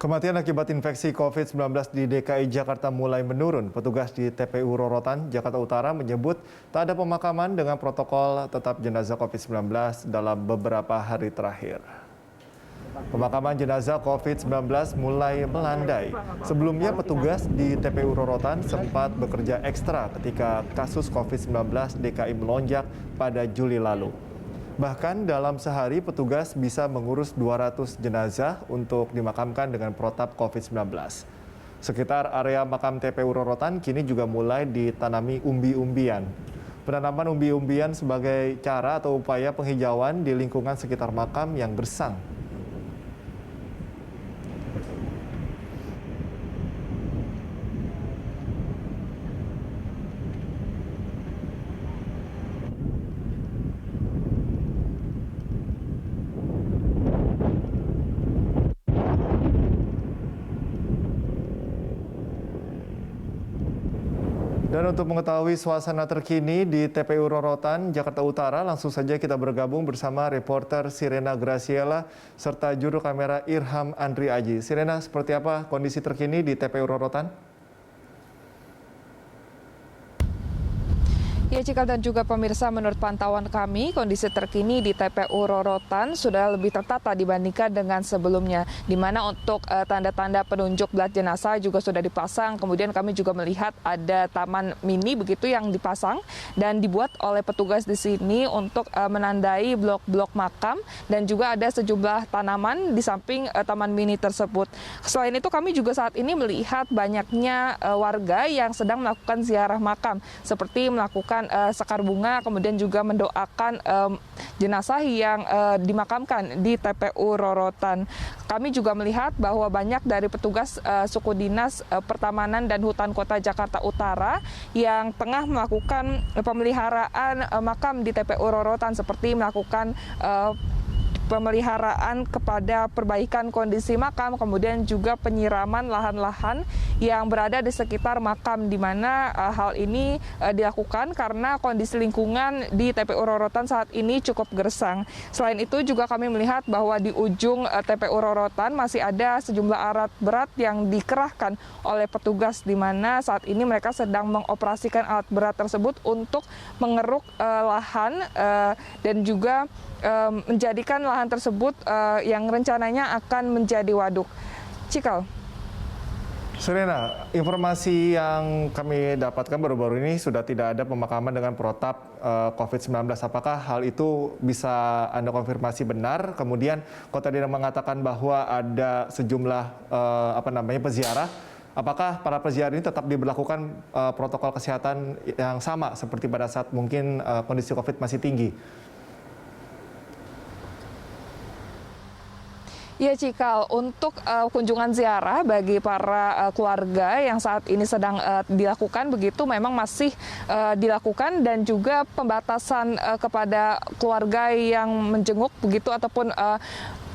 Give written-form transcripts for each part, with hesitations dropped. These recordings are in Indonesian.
Kematian akibat infeksi COVID-19 di DKI Jakarta mulai menurun. Petugas di TPU Rorotan, Jakarta Utara menyebut tak ada pemakaman dengan protokol tetap jenazah COVID-19 dalam beberapa hari terakhir. Pemakaman jenazah COVID-19 mulai melandai. Sebelumnya petugas di TPU Rorotan sempat bekerja ekstra ketika kasus COVID-19 DKI melonjak pada Juli lalu. Bahkan dalam sehari petugas bisa mengurus 200 jenazah untuk dimakamkan dengan protap COVID-19. Sekitar area makam TPU Rorotan kini juga mulai ditanami umbi-umbian. Penanaman umbi-umbian sebagai cara atau upaya penghijauan di lingkungan sekitar makam yang gersang. Dan untuk mengetahui suasana terkini di TPU Rorotan, Jakarta Utara, langsung saja kita bergabung bersama reporter Sirena Graciela serta juru kamera Irham Andri Aji. Sirena, seperti apa kondisi terkini di TPU Rorotan? Ya, Cikal dan juga pemirsa, menurut pantauan kami, kondisi terkini di TPU Rorotan sudah lebih tertata dibandingkan dengan sebelumnya, di mana untuk tanda-tanda penunjuk belat jenazah juga sudah dipasang. Kemudian kami juga melihat ada taman mini begitu yang dipasang dan dibuat oleh petugas di sini untuk menandai blok-blok makam, dan juga ada sejumlah tanaman di samping taman mini tersebut. Selain itu, kami juga saat ini melihat banyaknya warga yang sedang melakukan ziarah makam, seperti melakukan sekar bunga, kemudian juga mendoakan jenazah yang dimakamkan di TPU Rorotan. Kami juga melihat bahwa banyak dari petugas suku dinas Pertamanan dan Hutan Kota Jakarta Utara yang tengah melakukan pemeliharaan makam di TPU Rorotan, seperti melakukan pemeliharaan kepada perbaikan kondisi makam, kemudian juga penyiraman lahan-lahan yang berada di sekitar makam, di mana hal ini dilakukan karena kondisi lingkungan di TPU Rorotan saat ini cukup gersang. Selain itu juga kami melihat bahwa di ujung TPU Rorotan masih ada sejumlah alat berat yang dikerahkan oleh petugas, di mana saat ini mereka sedang mengoperasikan alat berat tersebut untuk mengeruk lahan dan juga menjadikan lahan tersebut yang rencananya akan menjadi waduk. Cikal. Serena, informasi yang kami dapatkan baru-baru ini sudah tidak ada pemakaman dengan protap COVID-19. Apakah hal itu bisa Anda konfirmasi benar? Kemudian Kota Dina mengatakan bahwa ada sejumlah peziarah. Apakah para peziarah ini tetap diberlakukan protokol kesehatan yang sama seperti pada saat mungkin kondisi COVID masih tinggi? Ya, Cikal, untuk kunjungan ziarah bagi para keluarga yang saat ini sedang dilakukan begitu memang masih dilakukan, dan juga pembatasan kepada keluarga yang menjenguk begitu ataupun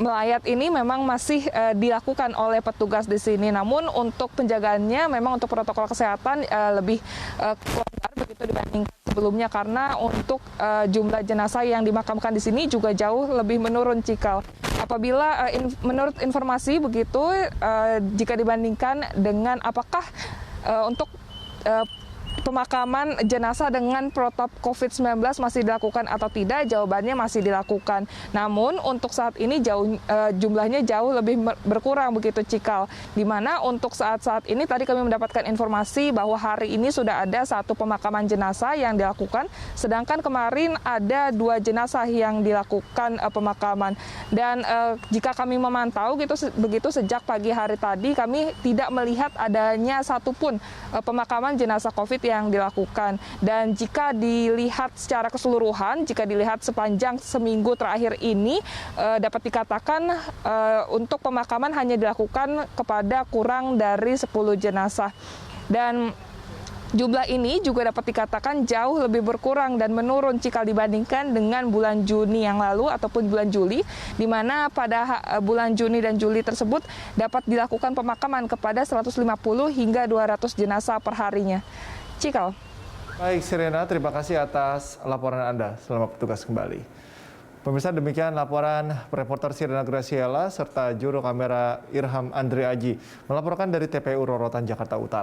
melayat ini memang masih dilakukan oleh petugas di sini. Namun untuk penjagaannya memang untuk protokol kesehatan lebih kelonggar begitu dibandingkan sebelumnya, karena untuk jumlah jenazah yang dimakamkan di sini juga jauh lebih menurun, Cikal. Apabila menurut informasi begitu, jika dibandingkan dengan apakah untuk pemakaman jenazah dengan protap COVID-19 masih dilakukan atau tidak, jawabannya masih dilakukan. Namun untuk saat ini jumlahnya jauh lebih berkurang begitu, Cikal. Di mana untuk saat-saat ini tadi kami mendapatkan informasi bahwa hari ini sudah ada 1 pemakaman jenazah yang dilakukan, sedangkan kemarin ada 2 jenazah yang dilakukan pemakaman. Dan jika kami memantau begitu sejak pagi hari tadi, kami tidak melihat adanya satupun pemakaman jenazah COVID yang dilakukan. Dan jika dilihat secara keseluruhan, jika dilihat sepanjang seminggu terakhir ini, dapat dikatakan untuk pemakaman hanya dilakukan kepada kurang dari 10 jenazah. Dan jumlah ini juga dapat dikatakan jauh lebih berkurang dan menurun jika dibandingkan dengan bulan Juni yang lalu ataupun bulan Juli, di mana pada bulan Juni dan Juli tersebut dapat dilakukan pemakaman kepada 150 hingga 200 jenazah per harinya. Cikal. Baik, Serena, terima kasih atas laporan Anda. Selamat bertugas kembali. Pemirsa, demikian laporan reporter Sirena Graciela serta juru kamera Irham Andre Aji melaporkan dari TPU Rorotan, Jakarta Utara.